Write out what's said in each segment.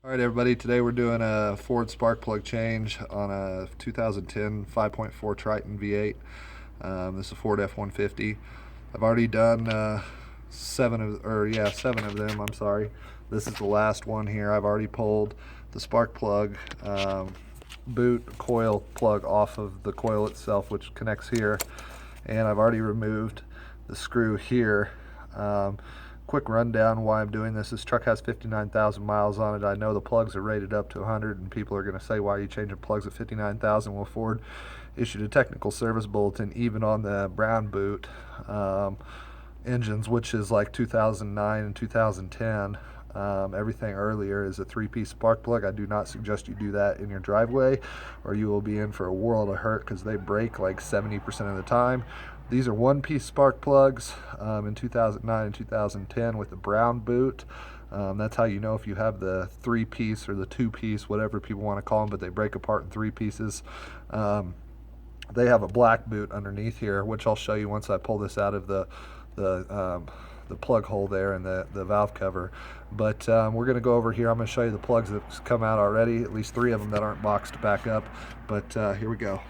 Alright everybody, today we're doing a Ford spark plug change on a 2010 5.4 Triton V8. This is a Ford F-150. I've already done seven of them, I'm sorry. This is the last one here. I've already pulled the spark plug boot coil plug off of the coil itself, which connects here, and I've already removed the screw here. Quick rundown why I'm doing this. This truck has 59,000 miles on it. I know the plugs are rated up to 100, and people are going to say, why are you changing plugs at 59,000? Well, Ford issued a technical service bulletin even on the brown boot engines, which is like 2009 and 2010. Everything earlier is a three-piece spark plug. I do not suggest you do that in your driveway, or you will be in for a world of hurt because they break like 70% of the time. These are one-piece spark plugs in 2009 and 2010 with the brown boot. That's how you know if you have the three-piece or the two-piece, whatever people want to call them, but they break apart in three pieces. They have a black boot underneath here, which I'll show you once I pull this out of the plug hole there and the valve cover. But we're going to go over here. I'm going to show you the plugs that come out already, at least 3 of them that aren't boxed back up. But here we go.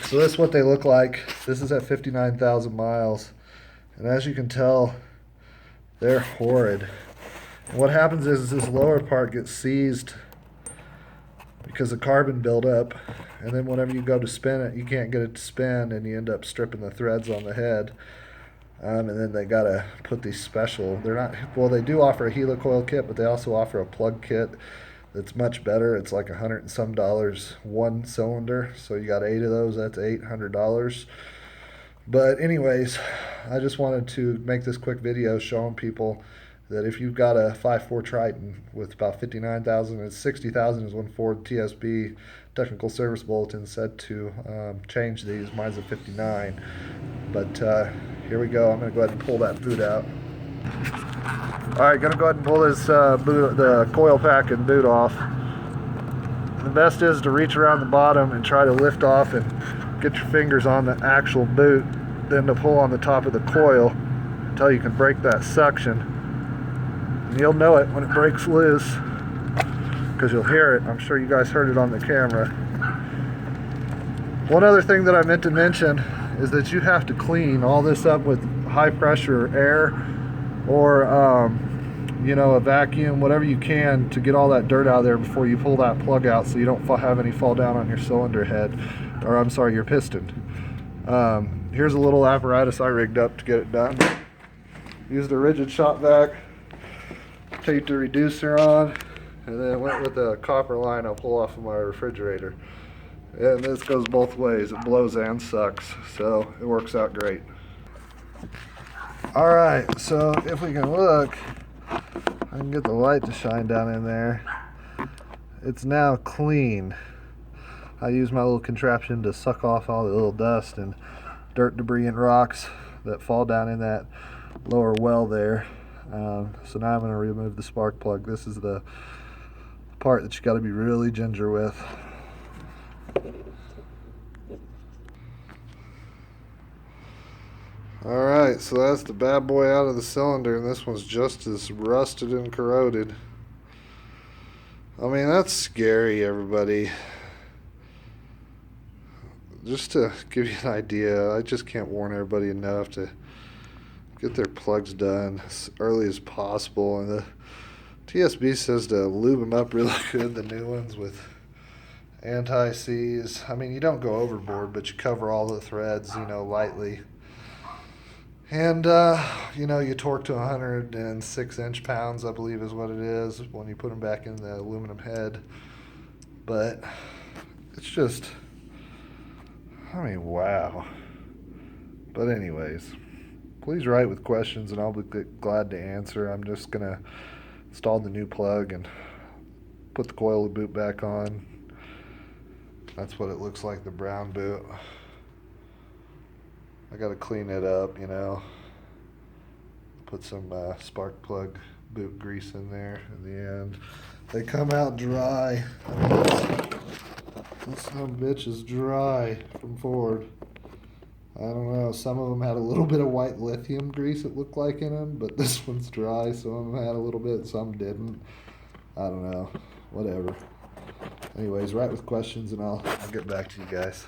So this is what they look like. This is at 59,000 miles. And as you can tell, they're horrid. And what happens is this lower part gets seized because the carbon buildup, and then whenever you go to spin it, you can't get it to spin, and you end up stripping the threads on the head. And then they gotta put these special, they do offer a helicoil kit, but they also offer a plug kit that's much better. It's like $100 and some one cylinder, so you got 8 of those. That's $800. But anyways, I just wanted to make this quick video showing people that if you've got a 5.4 Triton with about 59,000, and 60,000 is when Ford TSB technical service bulletin said to change these. Mine's a 59. But here we go. I'm going to go ahead and pull that boot out. Alright, going to go ahead and pull this the coil pack and boot off. The best is to reach around the bottom and try to lift off and get your fingers on the actual boot, then to pull on the top of the coil until you can break that suction. And you'll know it when it breaks loose, because you'll hear it. I'm sure you guys heard it on the camera. One other thing that I meant to mention is that you have to clean all this up with high pressure air, or a vacuum, whatever you can, to get all that dirt out of there before you pull that plug out, so you don't have any fall down on your cylinder head, or I'm sorry, your piston. Here's a little apparatus I rigged up to get it done. Used a rigid shop vac, taped the reducer on, and then went with a copper line I'll pull off of my refrigerator. And this goes both ways. It blows and sucks, so it works out great. Alright, so if we can look, I can get the light to shine down in there. It's now clean. I use my little contraption to suck off all the little dust and dirt, debris, and rocks that fall down in that lower well there. So now I'm going to remove the spark plug. This is the part that you got to be really ginger with. Alright, so that's the bad boy out of the cylinder, and this one's just as rusted and corroded. I mean, that's scary, everybody. Just to give you an idea, I just can't warn everybody enough to get their plugs done as early as possible. And the TSB says to lube them up really good, the new ones, with anti-seize. I mean, you don't go overboard, but you cover all the threads, lightly. And, you torque to 106 inch-pounds, I believe is what it is, when you put them back in the aluminum head. But it's just, wow. But anyways, please write with questions and I'll be glad to answer. I'm just going to install the new plug and put the coil boot back on. That's what it looks like, the brown boot. I got to clean it up, Put some spark plug boot grease in there in the end. They come out dry. This son of a bitch is dry from Ford. I don't know. Some of them had a little bit of white lithium grease, it looked like, in them, but this one's dry. Some of them had a little bit, some didn't. I don't know. Whatever. Anyways, write with questions and I'll get back to you guys.